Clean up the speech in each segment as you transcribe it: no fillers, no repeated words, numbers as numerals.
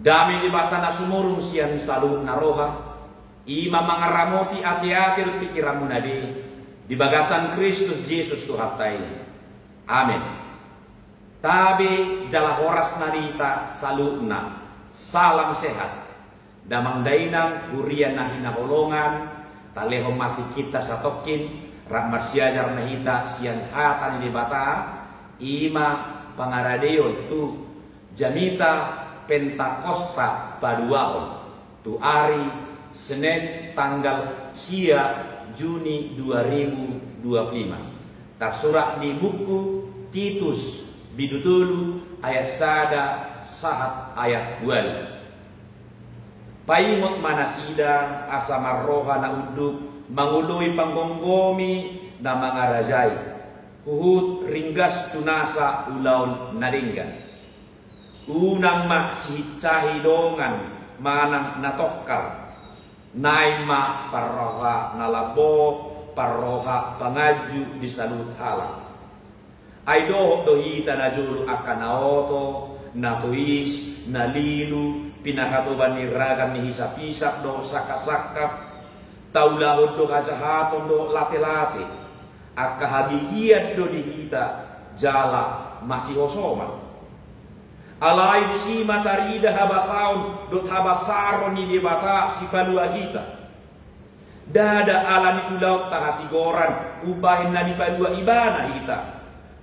Dami di batana sumurung sian salu naroha. Ima mangaramoti ati-ati pikiranmu nadi. Di bagasan Kristus Yesus Tuhatai. Amin. Tabi jala horas narita saluna. Salam sehat. Damang dainang hurian nahina holongan. Taleho mati kita satokin. Rahmat siajar nahita sian hatan di bata. Ima pangaradeo tu jamita Pentakosta Paduaon tu hari Senin tanggal sia Juni 2025. Tersurat di buku Titus bidutulu ayat sada sahat ayat 2. Paimot manasida asama roha na uduk mangului panggonggomi na mangarajai uhud ringgas tunasa ulaun naringgan. Unang maksicahi dongan manang natokar naima parroha nalabo parroha pangaju di salut halang aido dohita najulu akan naoto natuis nalilu pinakatoban ni ragam ni hisap-hisap do sakap-sakap taulahod do kajahaton do late-late akahagigian do dihita jala masih osoman alai disi matarida habasaun dot habasaron ni debata si palua kita dada alani ulau tahati goran ubahin nani palua ibana kita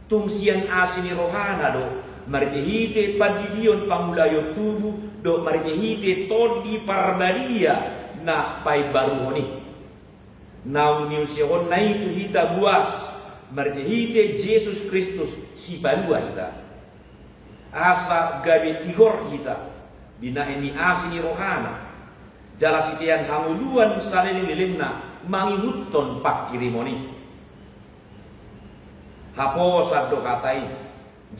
tungsian asini rohana do marjehite padidion pangulayo tubu do marjehite todi parbadia na pai baruhoni naun niusion na itu hita buas marjehite Yesus Kristus si palua kita asa gabe tigor kita bina ini asini rohana jala sitian hanguluan saneni lilimna mangihuton pak kirimoni haposa do katai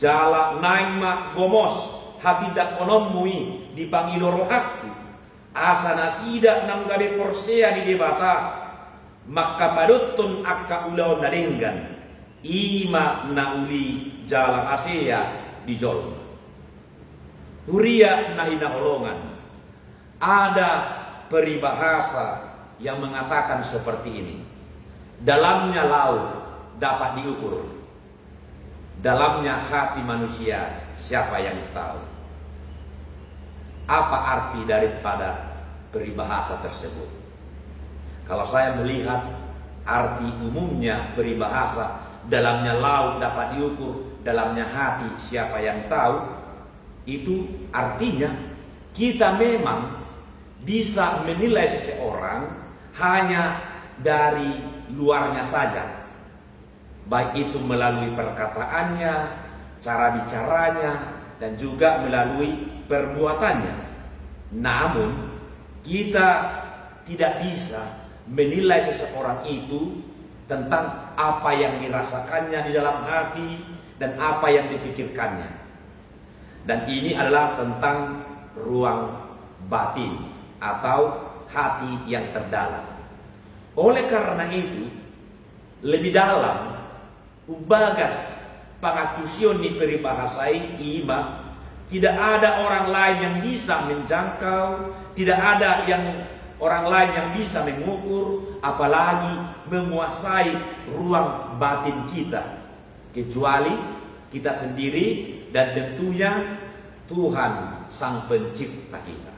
jala naima gomos hatidak konomui di pangilo rohaku asa nasida nang gabe porsea di debata maka padutun akka ulau nadenggan ima nauli jala asea di jolma huria nahina holongan. Ada peribahasa yang mengatakan seperti ini. Dalamnya laut dapat diukur. Dalamnya hati manusia siapa yang tahu. Apa arti daripada peribahasa tersebut? Kalau saya melihat arti umumnya peribahasa dalamnya laut dapat diukur, dalamnya hati siapa yang tahu, itu artinya kita memang bisa menilai seseorang hanya dari luarnya saja, baik itu melalui perkataannya, cara bicaranya, dan juga melalui perbuatannya. Namun kita tidak bisa menilai seseorang itu tentang apa yang dirasakannya di dalam hati dan apa yang dipikirkannya. Dan ini adalah tentang ruang batin atau hati yang terdalam. Oleh karena itu, lebih dalam ubagas pangatusion ni peribahasai ima, tidak ada orang lain yang bisa menjangkau, tidak ada orang lain yang bisa mengukur, apalagi menguasai ruang batin kita, kecuali kita sendiri dan tentunya Tuhan Sang Pencipta kita.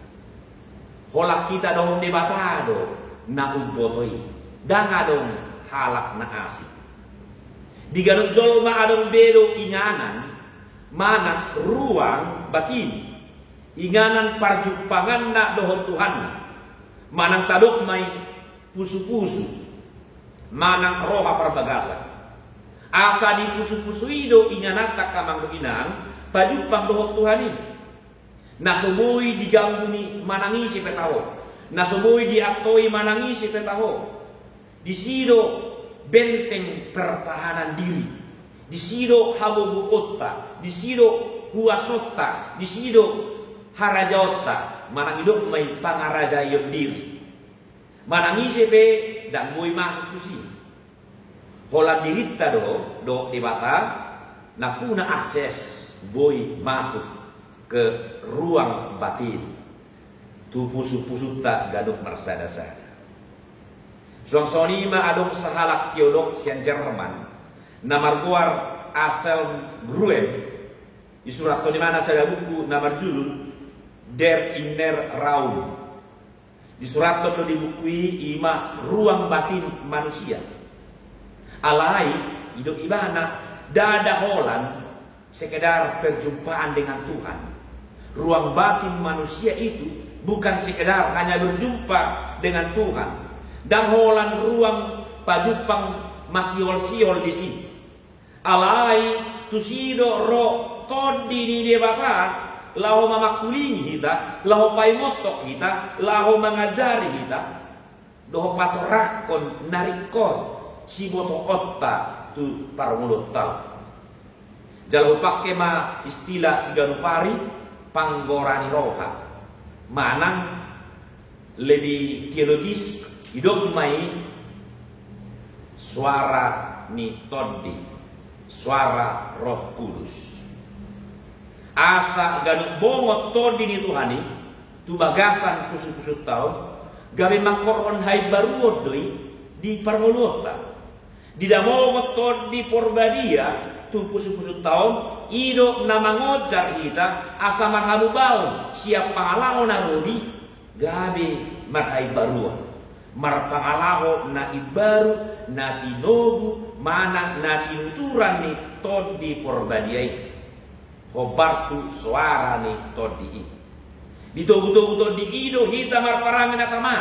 Hola kita dong debatado na umbotoi, dangadong halak na asik. Di ganun jolma adong bedo inganan, mana ruang batin, inganan parjupangan na dohon Tuhan, manang tadok may pusu-pusu, manang roha perbagasan. Asa di pusu-pusu ido inganan tak kamang inang, pajupang dohon Tuhan ini. Nasumui diganggu ni manangisi petaho, nasumui diaktoi manangisi petaho. Di sido benteng pertahanan diri, di sido habobu otta, di sido huasotta, di sido harajaotta, manang idok may pangarajayon diri. Manangisi pe dan boy masuk kusi. Hola dirita do dibata, na puna akses boy masuk ke ruang batin. tu pusu-pusu tak gaduk mersada-sada. Sonima adong sahalak teolog sian Jerman namarguar asal Gruen di surat di mana saya buku namar judul Der Inner Raum. Di surat itu dibukui ima ruang batin manusia. Alai hidup ibana dada holan sekedar perjumpaan dengan Tuhan. Ruang batin manusia itu bukan sekedar hanya berjumpa dengan Tuhan. Dan holan ruang pajupang masiol-siol di sini. Alai tusido ro todi di debata. Lahu mamakulingi kita, lahu paimotok kita, lahu mengajari kita. Doho patorakon narikot si boto otta tu parmulut tau. Jalau pakai ma istilah siganupari panggorani roha. Manang lebih teologis hidup mai suara ni todi, suara Roh Kudus. Asa ganuk bongot todi ni Tuhani tu bagasan kusut-kusut tau gawe mangkoron hai baruot doi di parmoluota di damongot todi porbadia tu kusut-kusut tau ido namangojar kita asa marhalu baun siap pangalaho narodi gawe marhai baruot mar pangalaho na ibaru na tinogu mana na tinuturan ni todi porbadiai hobartu suara ni todi. Ditogu-togu todi ido hita marparangan atama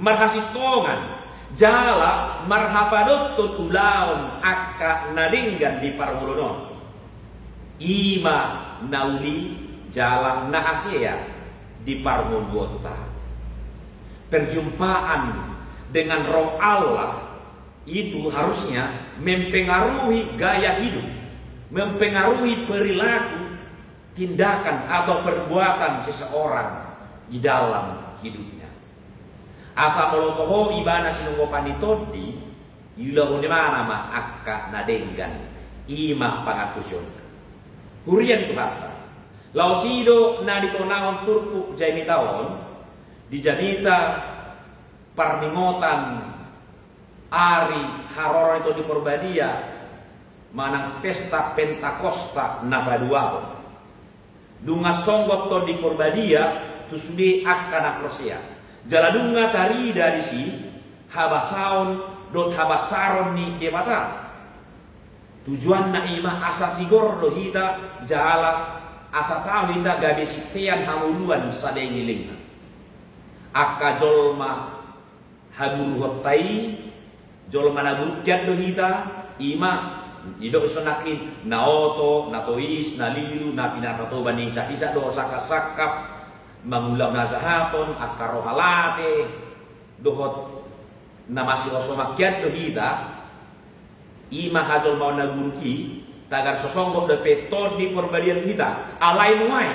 marhasitongan jala marhapadotun ulaon akka nadinggan di parmulunon. Ima nauli jala nahasea di parmuluota. Perjumpaan dengan Roh Allah itu harusnya mempengaruhi gaya hidup, mempengaruhi perilaku, tindakan atau perbuatan seseorang di dalam hidupnya. Asa molotoho ibana sinunggo panitodi ilahu di mana ma akka nadenggan ima pangakusyon. Hurian itu kata. Lausido na ditonaon turku jaimitaon di janita parningotan ari haroro itu di Porbadia manang pesta Pentakosta nabaduao. Dunga songgot to di Porbadia tu sude akana prosia. Jaladunga tarida di si habasaon dot habasaron ni demata. Tujuan na ima asa tigor lo hita jala asa tahu hita gabe sitean hamuluan sadengiling. Akka jolma haburu hotai jolma naburukyat do hita ima idok sonakin naoto, natois, nalilu, napinakato baning isa-isa do sakasakap mangulaw na sahaton akarohalate dohot na masilosomakyat do hita ima hazol mau naguruki tagar sosonggok de peto di Porbadian kita alai nuai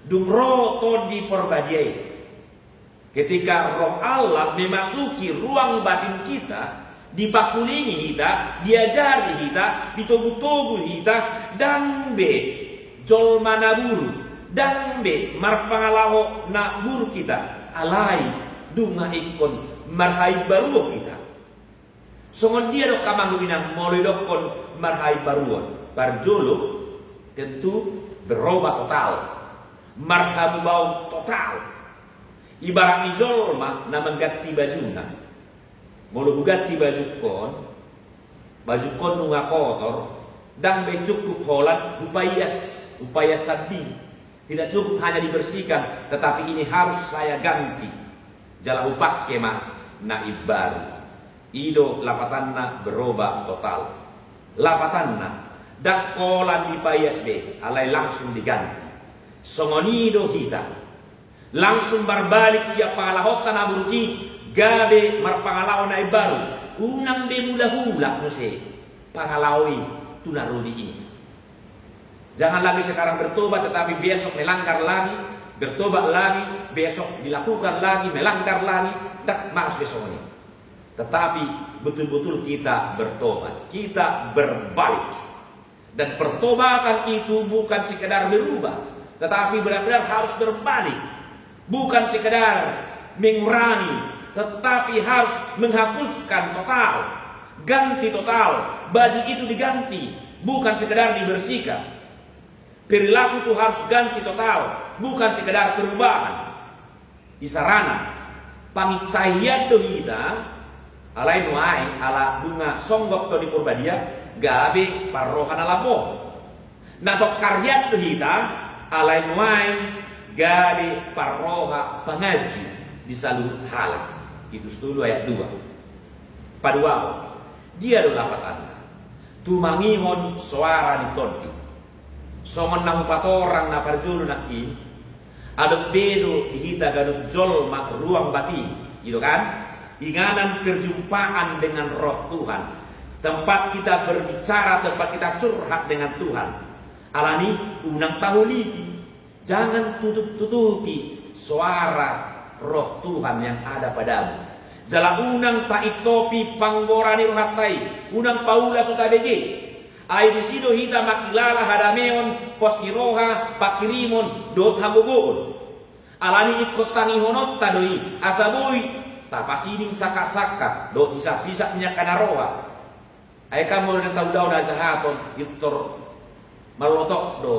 dumro to di Porbadiai ketika Roh Allah memasuki ruang batin kita dipakulingi kita, diajari kita, ditogu-togu kita, dan be jol manaburu, dan be marpangalaho na guru kita, alai dunga ikon marhai baruo kita. Songon dia dok kamangguinang moloi dokon marhai baruon, barjolo tentu berubah total, marhabu bau total. Ibarat ni jolma na mengganti bajuna. Mulu ganti baju kon nunga kotor dan cukup holat upaya sabing tidak cukup hanya dibersihkan tetapi ini harus saya ganti jala upak kema naib baru ido lapatanna berubah total lapatanna dak kolan dipayas be alai langsung diganti songonido hita langsung berbalik siapa lahotan aburuki gabe marpangalaw na ibaru unang de mula-hula no se pangalawi tunarudi ini. Jangan lagi sekarang bertobat tetapi besok melanggar lagi, bertobat lagi, besok dilakukan lagi, melanggar lagi, tak mas besok ini. Tetapi betul-betul kita bertobat, kita berbalik. Dan pertobatan itu bukan sekedar berubah, tetapi benar-benar harus berbalik. bukan sekedar mengurangi, tetapi harus menghapuskan total, ganti total. Baju itu diganti, bukan sekedar dibersihkan. Perilaku itu harus ganti total, bukan sekedar perubahan. Isarana pangicaian dohita alai nuai ala bunga songgok to di purbadia gabe parrohana lapo. Nato karyat dohita alai nuai gabe parroha pangaji di seluruh hal. Itu setuju ayat 2. Padua dia do lapat anda tumangihon suara di todi songon nang patorang na parjulu naki aduk bedo dihita gaduk jol mak ruang batin, gitu kan? Inganan perjumpaan dengan roh Tuhan, tempat kita berbicara, tempat kita curhat dengan Tuhan. Alani unang tahu lipi, jangan tutup-tutupi suara roh Tuhan yang ada padamu. Jala unang taitopi panggorani rohatai, unang paula sotabege. Ay disido hita makilala hadameon pos iroha pakirimon dot habogoon. Alani ikut tangihonot tadoi asabui tapasiding saka-saka dot isa-isa nya kanaroha. Ay kamu na tahu daw na zahaton itor marotok do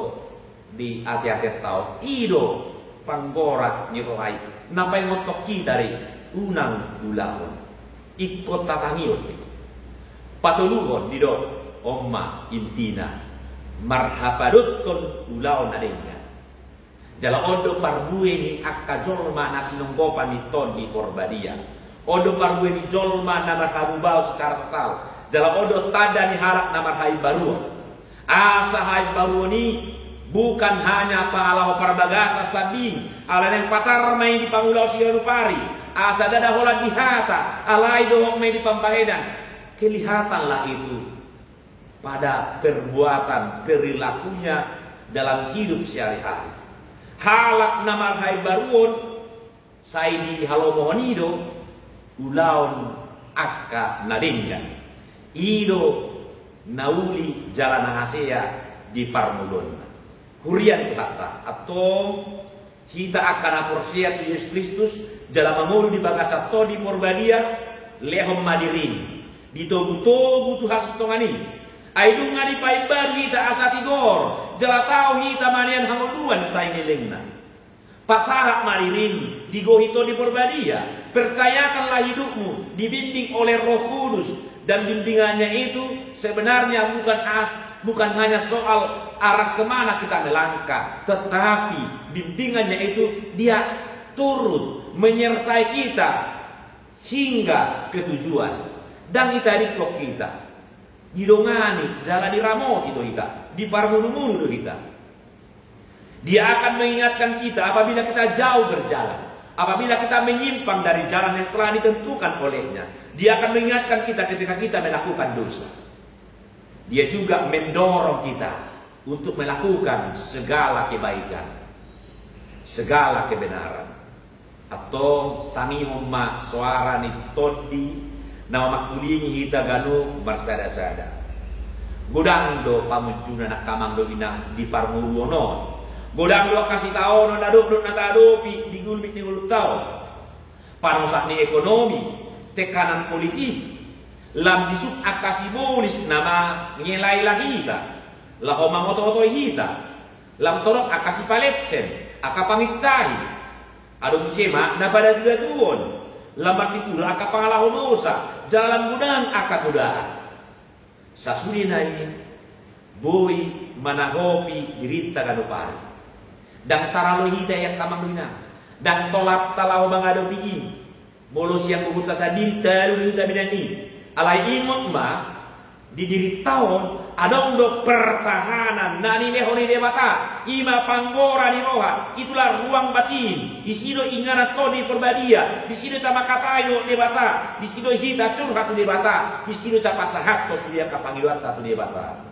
di ati-ati tao ido panggora nirohay napay ngotok kita rin unang ulahon ikut tatangiyon patulugon di do Omma intina marhapadutton ulaon adenya jala odo parbue ni akka jolma na sinonggopan ni ton di Porbadia odo parbue ni jolma na marhabubao secara total jala odo tada ni harap na marhai baruan asa hai baruan ni bukan hanya pangalaho parbagasa sabing ala yang patar may di pangulau siganupari asa dada hola dihata alay dohong may di pampahedan kelihatanlah itu pada perbuatan perilakunya dalam hidup sehari-hari. Halak nama hai baruon saidi halomohonido ulaon akka nadenggan ido nauli jalan hasea di parmulon hurian itu kata atau kita akan aporsia Yesus Kristus jalan mamulu di bagasa to di Porbadia lehom madirin ditogu-togu tu hasutongani aidung ngadi paibar hita asatigor jala tau hita manian hangoduan sainilengna pasahat maririn digohito di Porbadia percayakanlah hidupmu dibimbing oleh Roh Kudus dan bimbingannya itu sebenarnya bukan hanya soal arah kemana kita melangkah tetapi bimbingannya itu dia turut menyertai kita hingga ke tujuan dan kita dikok kita didongani jalan diramoti do kita di parmunu-munu do kita. Dia akan mengingatkan kita apabila kita jauh berjalan, apabila kita menyimpang dari jalan yang telah ditentukan olehnya. Dia akan mengingatkan kita ketika kita melakukan dosa. Dia juga mendorong kita untuk melakukan segala kebaikan, segala kebenaran. Atau tanihoma suara ni todi nama makulingi hita ganu bersada-sada. Godang do pamujuna nak kamang do ina di parmuruono. Godang do kasih tao no naduk do natadopi di gulmit ni guluk tao. Panusak ni ekonomi, tekanan politik, lam disuk akasibolis nama ngelai lahita. Laho mamoto-moto hita. Lam torok akasi palepcen, akapangitcahi. Adong sema na pada juga tuon. Lambat dipura aka pangalahon dosa jalan gudang aka gudaan sasuli nai boy manahopi dirita ganupari dan taralo hita yang kamang dina dan tolak talahu mangado bigi bolos yang bubuta sadiri talu hita binani alai imut ma di diri tahun adong do pertahanan nani lehoni debata ima panggora di roha itulah ruang batin di sido ingana to di Porbadia di sido tamakatayo debata di sido hita curhat debata di sido tapasahat to sulia kapangiluat tu debata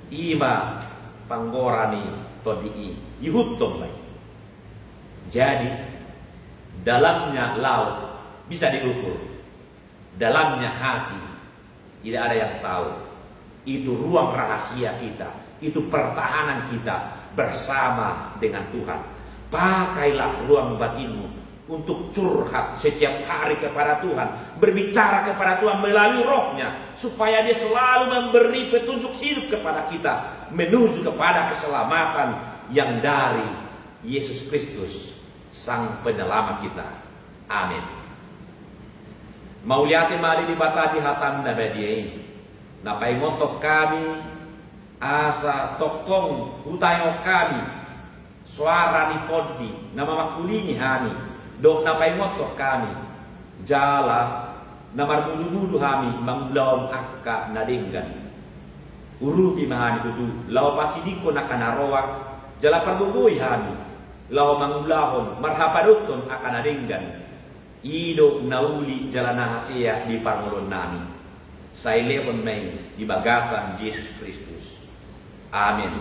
ima panggora ni to di yuhutom mai jadi dalamnya laut bisa diukur dalamnya hati tidak ada yang tahu. Itu ruang rahasia kita, itu pertahanan kita bersama dengan Tuhan. Pakailah ruang batinmu untuk curhat setiap hari kepada Tuhan, berbicara kepada Tuhan melalui rohnya, supaya dia selalu memberi petunjuk hidup kepada kita, menuju kepada keselamatan yang dari Yesus Kristus, Sang Penyelamat kita. Amin. Mau lihat mari di bata di hatan nabadiai, napai montok kami, asa tokong utayo kami, suara ni poddi, nama makulingi kami, dok napai motok kami, jala namar mudu-mudu kami, manglaom akka nadinggan. Urupi mahani kudu, lau pasidiko nakanaroak, jala pergugui kami, lau manglahon, marhapadukton akan nadinggan. Ido nauli jalana hasia di pangulon nami. Saya lepon may di bagasan Yesus Kristus. Amin.